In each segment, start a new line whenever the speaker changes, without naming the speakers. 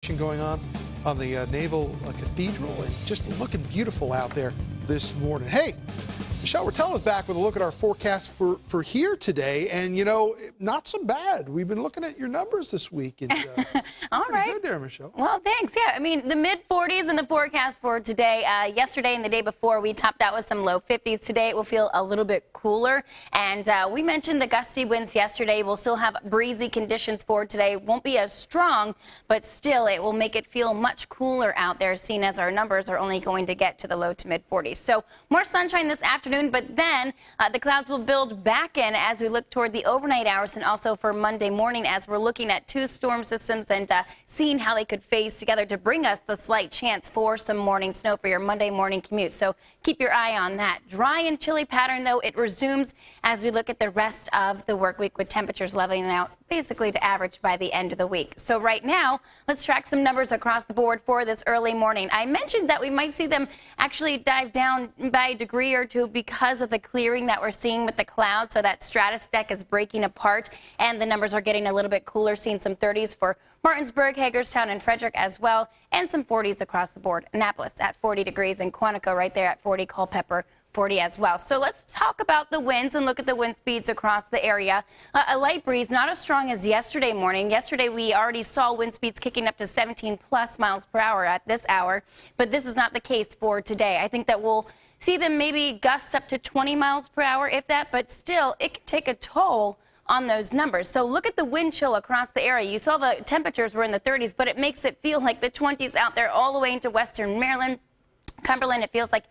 action going on the Naval Cathedral, and just looking beautiful out there this morning. Hey, Michelle Rotella is back with a look at our forecast for here today, and you know, not so bad. We've been looking at your numbers this week. And,
all right.
Good there, Michelle.
Well, thanks. Yeah, I mean, the mid-40s in the forecast for today. Yesterday and the day before, we topped out with some low 50s. Today, it will feel a little bit cooler. And we mentioned the gusty winds yesterday. We'll still have breezy conditions for today. Won't be as strong, but still, it will make it feel much cooler out there, seeing as our numbers are only going to get to the low to mid-40s. So more sunshine this afternoon, but then the clouds will build back in as we look toward the overnight hours, and also for Monday morning as we're looking at two storm systems and seeing how they could phase together to bring us the slight chance for some morning snow for your Monday morning commute. So keep your eye on that. Dry and chilly pattern, though, it resumes as we look at the rest of the work week, with temperatures leveling out basically to average by the end of the week. So right now, let's track some numbers across the board for this early morning. I mentioned that we might see them actually dive down by a degree or two because of the clearing that we're seeing with the clouds. So that stratus deck is breaking apart, and the numbers are getting a little bit cooler, seeing some 30s for Martinsburg, Hagerstown, and Frederick as well, and some 40s across the board. Annapolis at 40 degrees, and Quantico right there at 40, Culpeper 40 as well. So let's talk about the winds and look at the wind speeds across the area. A light breeze, not as strong as yesterday morning. Yesterday we already saw wind speeds kicking up to 17 plus miles per hour at this hour, but this is not the case for today. I think that we'll see them maybe gust up to 20 miles per hour, if that, but still it can take a toll on those numbers. So look at the wind chill across the area. You saw the temperatures were in the 30s, but it makes it feel like the 20s out there all the way into western Maryland. Cumberland, it feels like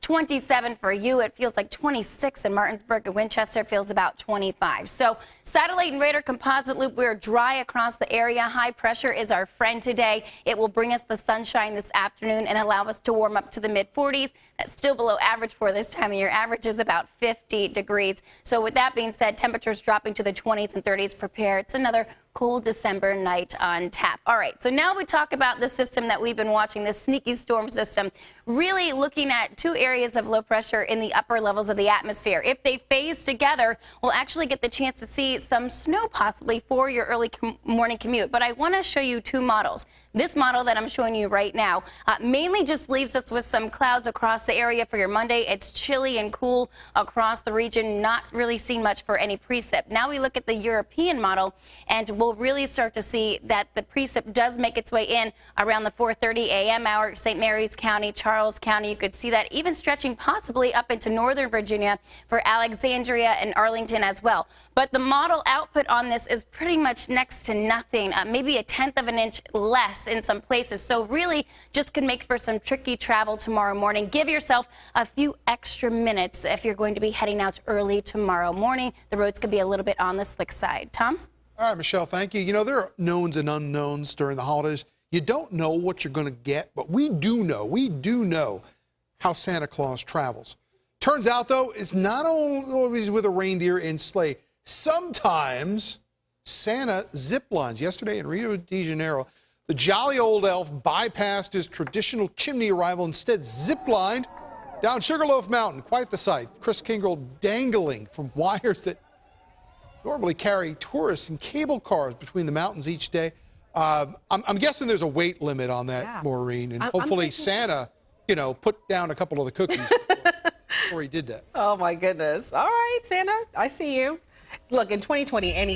27 for you. It feels like 26 in Martinsburg and Winchester. It feels about 25. So satellite and radar composite loop, we're dry across the area. High pressure is our friend today. It will bring us the sunshine this afternoon and allow us to warm up to the mid-40s. That's still below average for this time of year. Average is about 50 degrees. So with that being said, temperatures dropping to the 20s and 30s. Prepare. It's another cool December night on tap. All right, so now we talk about the system that we've been watching, this sneaky storm system, really looking at two areas of low pressure in the upper levels of the atmosphere. If they phase together, we'll actually get the chance to see some snow possibly for your early morning commute. But I want to show you two models. This model that I'm showing you right now mainly just leaves us with some clouds across the area for your Monday. It's chilly and cool across the region, not really seeing much for any precip. Now we look at the European model, and we'll really start to see that the precip does make its way in around the 4:30 a.m. hour. St. Mary's County, Charles County, you could see that even stretching possibly up into northern Virginia for Alexandria and Arlington as well. But the model output on this is pretty much next to nothing, maybe a tenth of an inch less in some places. So really just could make for some tricky travel tomorrow morning. Give yourself a few extra minutes if you're going to be heading out early tomorrow morning. The roads could be a little bit on the slick side. Tom?
All right, Michelle, thank you. You know, there are knowns and unknowns during the holidays. You don't know what you're going to get, but we do know how Santa Claus travels. Turns out, though, it's not always with a reindeer and sleigh. Sometimes Santa zip lines. Yesterday in Rio de Janeiro, the jolly old elf bypassed his traditional chimney arrival, instead zip-lined down Sugarloaf Mountain. Quite the sight. Chris Kingrell dangling from wires that normally carry tourists and cable cars between the mountains each day. I'm guessing there's a weight limit on that, yeah, Maureen, and hopefully Santa, you know, put down a couple of the cookies before he did that.
Oh, my goodness. All right, Santa, I see you. Look, in 2020, any